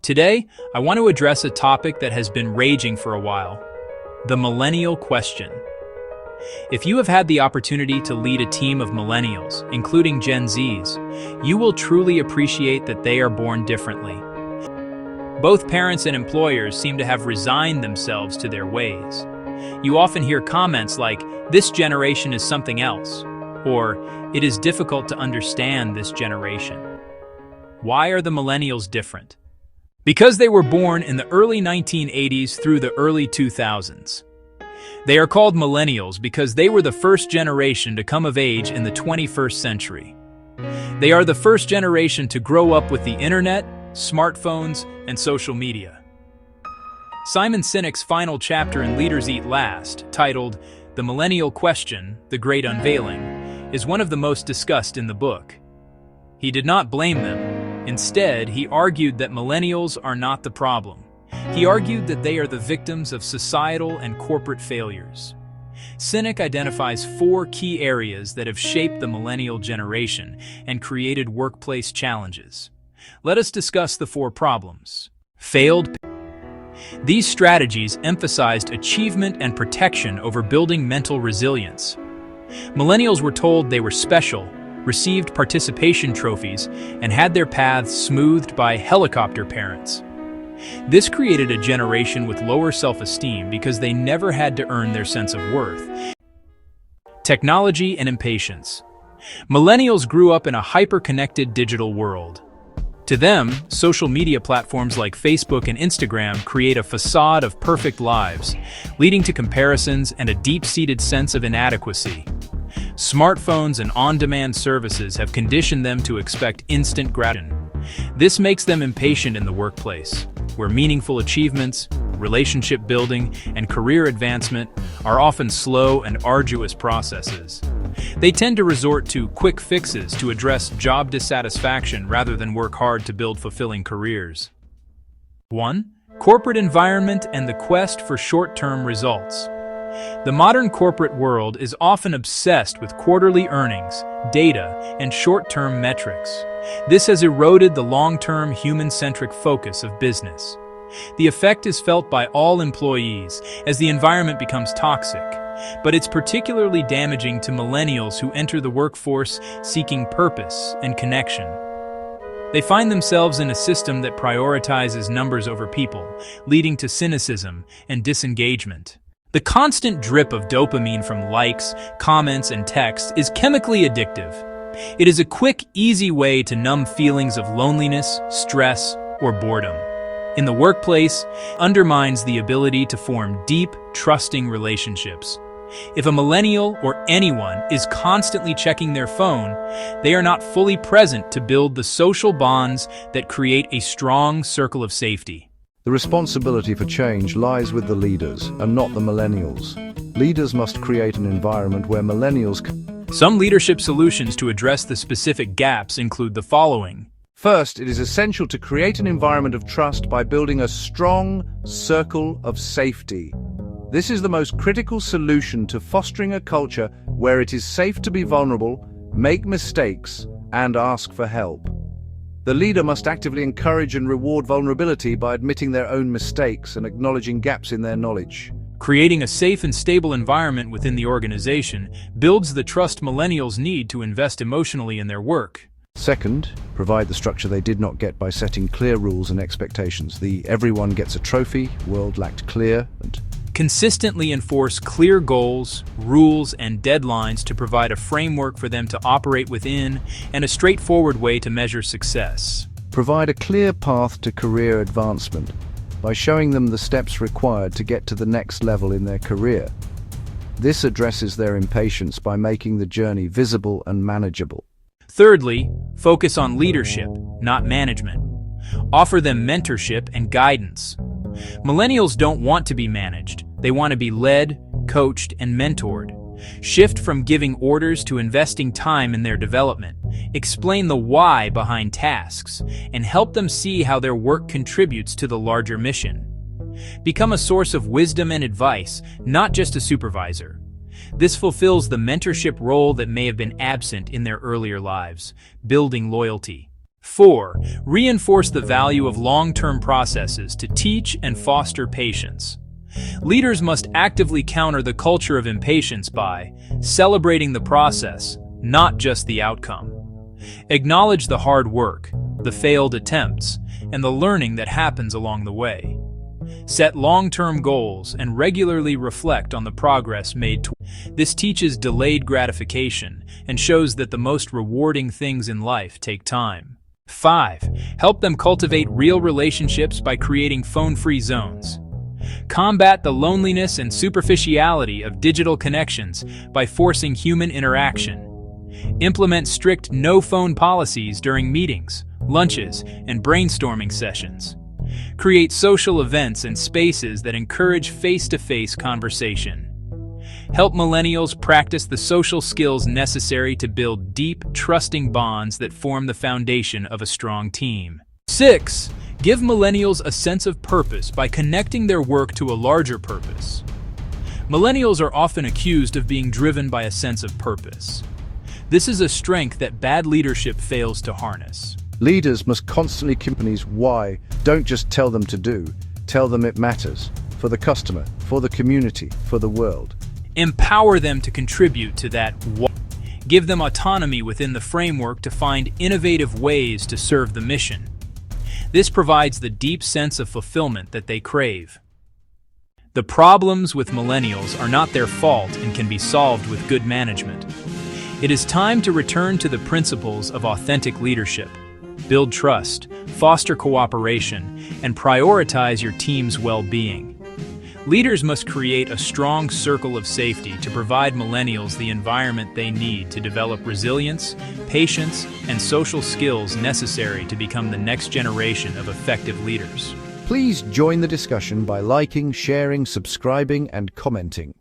Today, I want to address a topic that has been raging for a while: the millennial question. If you have had the opportunity to lead a team of millennials, including Gen Zs, you will truly appreciate that they are born differently. Both parents and employers seem to have resigned themselves to their ways. You often hear comments like, "This generation is something else," or "It is difficult to understand this generation." Why are the millennials different? Because they were born in the early 1980s through the early 2000s. They are called millennials because they were the first generation to come of age in the 21st century. They are the first generation to grow up with the internet, smartphones, and social media. Simon Sinek's final chapter in Leaders Eat Last, titled "The Millennial Question, The Great Unveiling," is one of the most discussed in the book. He did not blame them. Instead, he argued that millennials are not the problem. He argued that they are the victims of societal and corporate failures. Sinek identifies 4 key areas that have shaped the millennial generation and created workplace challenges. Let us discuss the 4 problems. Failed. These strategies emphasized achievement and protection over building mental resilience. Millennials were told they were special, received participation trophies, and had their paths smoothed by helicopter parents. This created a generation with lower self-esteem because they never had to earn their sense of worth. Technology and impatience. Millennials grew up in a hyper-connected digital world. To them, social media platforms like Facebook and Instagram create a facade of perfect lives, leading to comparisons and a deep-seated sense of inadequacy. Smartphones and on-demand services have conditioned them to expect instant gratification. This makes them impatient in the workplace, where meaningful achievements, relationship building, and career advancement are often slow and arduous processes. They tend to resort to quick fixes to address job dissatisfaction rather than work hard to build fulfilling careers. 1. Corporate environment and the quest for short-term results. The modern corporate world is often obsessed with quarterly earnings, data, and short-term metrics. This has eroded the long-term human-centric focus of business. The effect is felt by all employees as the environment becomes toxic, but it's particularly damaging to millennials who enter the workforce seeking purpose and connection. They find themselves in a system that prioritizes numbers over people, leading to cynicism and disengagement. The constant drip of dopamine from likes, comments, and texts is chemically addictive. It is a quick, easy way to numb feelings of loneliness, stress, or boredom. In the workplace, it undermines the ability to form deep, trusting relationships. If a millennial or anyone is constantly checking their phone, they are not fully present to build the social bonds that create a strong circle of safety. The responsibility for change lies with the leaders and not the millennials. Leaders must create an environment where millennials Some leadership solutions to address the specific gaps include the following. First, it is essential to create an environment of trust by building a strong circle of safety. This is the most critical solution to fostering a culture where it is safe to be vulnerable, make mistakes, and ask for help. The leader must actively encourage and reward vulnerability by admitting their own mistakes and acknowledging gaps in their knowledge. Creating a safe and stable environment within the organization builds the trust millennials need to invest emotionally in their work. Second, provide the structure they did not get by setting clear rules and expectations. The "everyone gets a trophy" world lacked clear and Consistently enforce clear goals, rules, and deadlines to provide a framework for them to operate within and a straightforward way to measure success. provide a clear path to career advancement by showing them the steps required to get to the next level in their career. This addresses their impatience by making the journey visible and manageable. Thirdly, focus on leadership, not management. Offer them mentorship and guidance. Millennials don't want to be managed. They want to be led, coached, and mentored. Shift from giving orders to investing time in their development. Explain the why behind tasks, and help them see how their work contributes to the larger mission. Become a source of wisdom and advice, not just a supervisor. This fulfills the mentorship role that may have been absent in their earlier lives, building loyalty. 4. Reinforce the value of long-term processes to teach and foster patience. Leaders must actively counter the culture of impatience by celebrating the process, not just the outcome. Acknowledge the hard work, the failed attempts, and the learning that happens along the way. Set long-term goals and regularly reflect on the progress made. This teaches delayed gratification and shows that the most rewarding things in life take time. 5. Help them cultivate real relationships by creating phone-free zones. Combat the loneliness and superficiality of digital connections by forcing human interaction. Implement strict no-phone policies during meetings, lunches, and brainstorming sessions. Create social events and spaces that encourage face-to-face conversation. Help millennials practice the social skills necessary to build deep, trusting bonds that form the foundation of a strong team. 6. Give millennials a sense of purpose by connecting their work to a larger purpose. Millennials are often accused of being driven by a sense of purpose. This is a strength that bad leadership fails to harness. Leaders must constantly companies why. Don't just tell them to do, tell them it matters. For the customer, for the community, for the world. Empower them to contribute to that why. Give them autonomy within the framework to find innovative ways to serve the mission. This provides the deep sense of fulfillment that they crave. The problems with millennials are not their fault and can be solved with good management. It is time to return to the principles of authentic leadership. Build trust, foster cooperation, and prioritize your team's well-being. Leaders must create a strong circle of safety to provide millennials the environment they need to develop resilience, patience, and social skills necessary to become the next generation of effective leaders. Please join the discussion by liking, sharing, subscribing, and commenting.